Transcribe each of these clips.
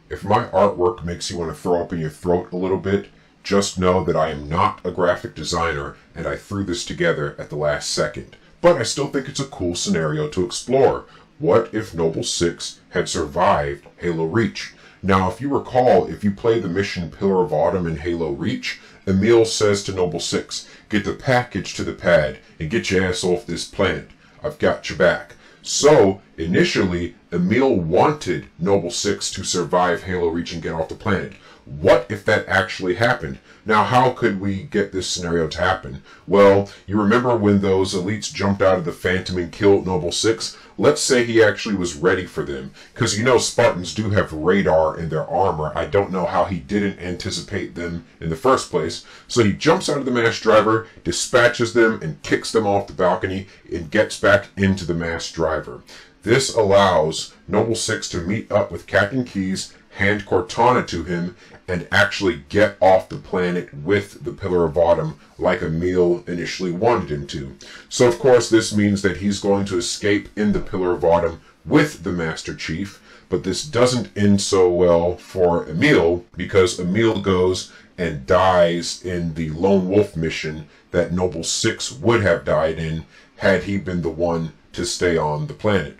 If my artwork makes you want to throw up in your throat a little bit, just know that I am not a graphic designer and I threw this together at the last second. But I still think it's a cool scenario to explore. What if Noble Six had survived Halo Reach? Now, if you recall, if you play the mission Pillar of Autumn in Halo Reach, Emil says to Noble Six, "Get the package to the pad and get your ass off this planet. I've got your back." So, initially, Emil wanted Noble Six to survive Halo Reach and get off the planet. What if that actually happened? Now, how could we get this scenario to happen? Well, you remember when those elites jumped out of the Phantom and killed Noble Six? Let's say he actually was ready for them. Because you know Spartans do have radar in their armor. I don't know how he didn't anticipate them in the first place. So he jumps out of the mass driver, dispatches them, and kicks them off the balcony, and gets back into the mass driver. This allows Noble Six to meet up with Captain Keyes, hand Cortana to him, and actually get off the planet with the Pillar of Autumn like Emil initially wanted him to. So of course this means that he's going to escape in the Pillar of Autumn with the Master Chief, but this doesn't end so well for Emil because Emil goes and dies in the Lone Wolf mission that Noble Six would have died in had he been the one to stay on the planet.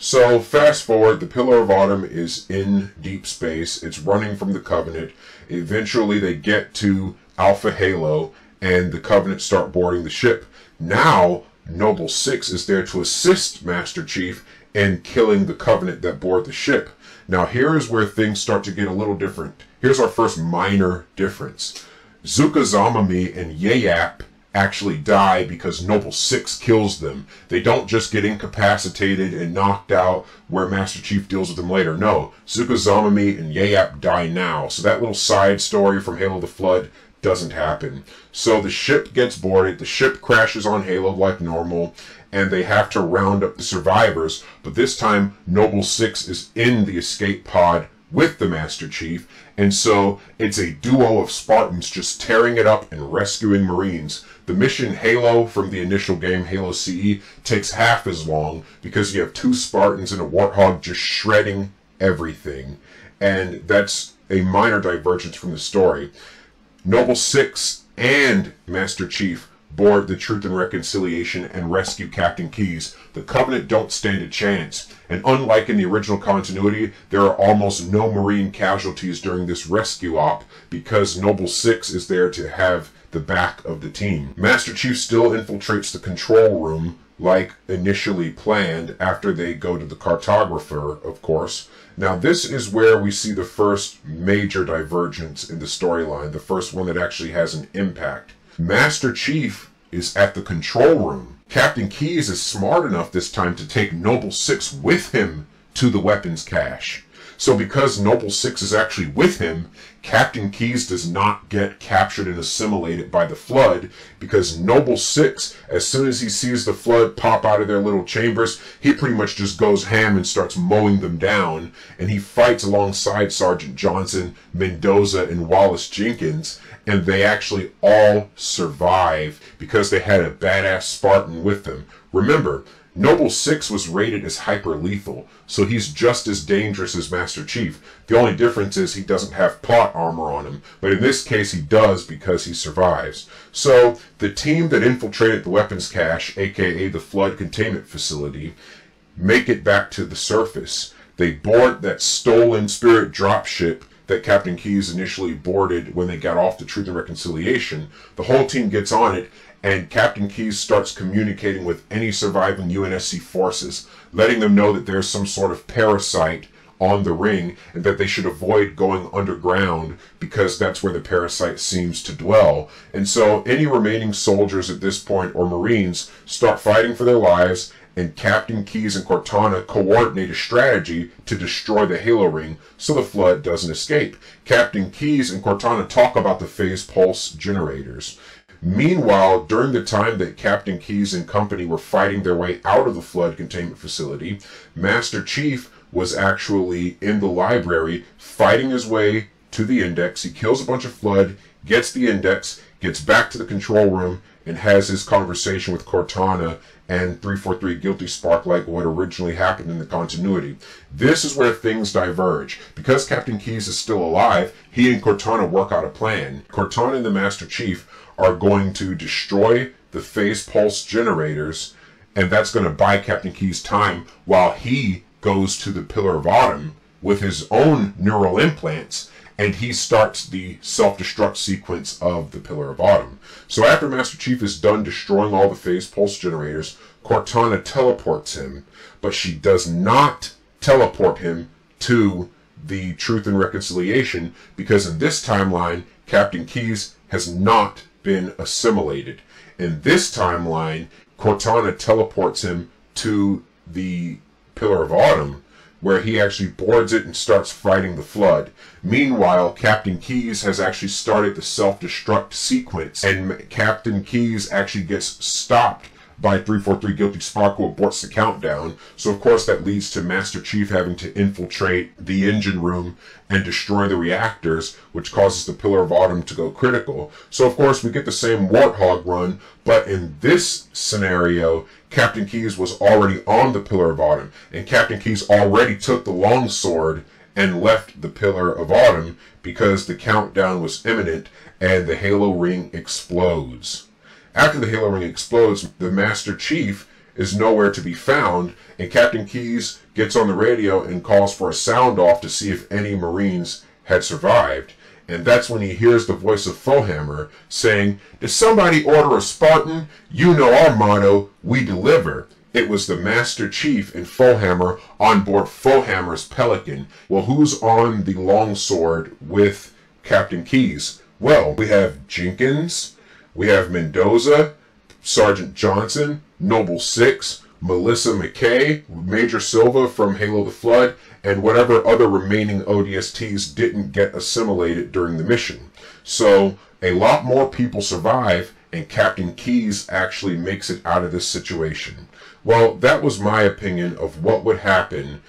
So fast forward, the Pillar of Autumn is in deep space. It's running from the Covenant. Eventually they get to Alpha Halo and the Covenant start boarding the ship. Now Noble Six is there to assist Master Chief in killing the Covenant that board the ship. Now here is where things start to get a little different. Here's our first minor difference. Zuka Zamami and Yayap actually die because Noble Six kills them. They don't just get incapacitated and knocked out where Master Chief deals with them later. No, Zuka Zamami and Yayap die now. So that little side story from Halo the Flood doesn't happen. So the ship gets boarded, the ship crashes on Halo like normal, and they have to round up the survivors. But this time, Noble Six is in the escape pod with the Master Chief, and so it's a duo of Spartans just tearing it up and rescuing Marines. The mission Halo from the initial game, Halo CE, takes half as long because you have two Spartans and a Warthog just shredding everything. And that's a minor divergence from the story. Noble Six and Master Chief board the Truth and Reconciliation and rescue Captain Keyes. The Covenant don't stand a chance, and unlike in the original continuity, there are almost no Marine casualties during this rescue op because Noble Six is there to have the back of the team. Master Chief still infiltrates the control room like initially planned after they go to the cartographer, of course. Now this is where we see the first major divergence in the storyline, the first one that actually has an impact. Master Chief is at the control room. Captain Keyes is smart enough this time to take Noble Six with him to the weapons cache. So because Noble Six is actually with him, Captain Keyes does not get captured and assimilated by the Flood because Noble Six, as soon as he sees the Flood pop out of their little chambers, he pretty much just goes ham and starts mowing them down, and he fights alongside Sergeant Johnson, Mendoza, and Wallace Jenkins, and they actually all survive because they had a badass Spartan with them. Remember, Noble Six was rated as hyper-lethal, so he's just as dangerous as Master Chief. The only difference is he doesn't have plot armor on him, but in this case he does because he survives. So, the team that infiltrated the weapons cache, aka the Flood Containment Facility, make it back to the surface. They board that stolen Spirit dropship that Captain Keyes initially boarded when they got off the Truth and Reconciliation. The whole team gets on it, and Captain Keyes starts communicating with any surviving UNSC forces, letting them know that there's some sort of parasite on the ring and that they should avoid going underground because that's where the parasite seems to dwell. And so any remaining soldiers at this point, or Marines, start fighting for their lives, and Captain Keyes and Cortana coordinate a strategy to destroy the Halo ring so the Flood doesn't escape. Captain Keyes and Cortana talk about the phase pulse generators. Meanwhile, during the time that Captain Keyes and company were fighting their way out of the Flood Containment Facility, Master Chief was actually in the library fighting his way to the Index. He kills a bunch of Flood, gets the Index, gets back to the control room, and has his conversation with Cortana and 343 Guilty Spark like what originally happened in the continuity. This is where things diverge. Because Captain Keyes is still alive, he and Cortana work out a plan. Cortana and the Master Chief are going to destroy the phase pulse generators, and that's going to buy Captain Keyes time while he goes to the Pillar of Autumn with his own neural implants, and he starts the self-destruct sequence of the Pillar of Autumn. So after Master Chief is done destroying all the phase pulse generators, Cortana teleports him, but she does not teleport him to the Truth and Reconciliation, because in this timeline, Captain Keyes has not been assimilated. In this timeline, Cortana teleports him to the Pillar of Autumn, where he actually boards it and starts fighting the Flood. Meanwhile, Captain Keyes has actually started the self-destruct sequence, and Captain Keyes actually gets stopped by 343 Guilty Spark, who aborts the countdown. So of course that leads to Master Chief having to infiltrate the engine room and destroy the reactors, which causes the Pillar of Autumn to go critical. So of course we get the same Warthog run, but in this scenario, Captain Keyes was already on the Pillar of Autumn, and Captain Keyes already took the longsword and left the Pillar of Autumn because the countdown was imminent and the Halo ring explodes. After the Halo ring explodes, the Master Chief is nowhere to be found, and Captain Keyes gets on the radio and calls for a sound off to see if any Marines had survived. And that's when he hears the voice of Foehammer saying, "Did somebody order a Spartan? You know our motto, we deliver." It was the Master Chief and Foehammer on board Foehammer's Pelican. Well, who's on the longsword with Captain Keyes? Well, we have Jenkins, we have Mendoza, Sergeant Johnson, Noble Six, Melissa McKay, Major Silva from Halo the Flood, and whatever other remaining ODSTs didn't get assimilated during the mission. So a lot more people survive, and Captain Keyes actually makes it out of this situation. Well, that was my opinion of what would happen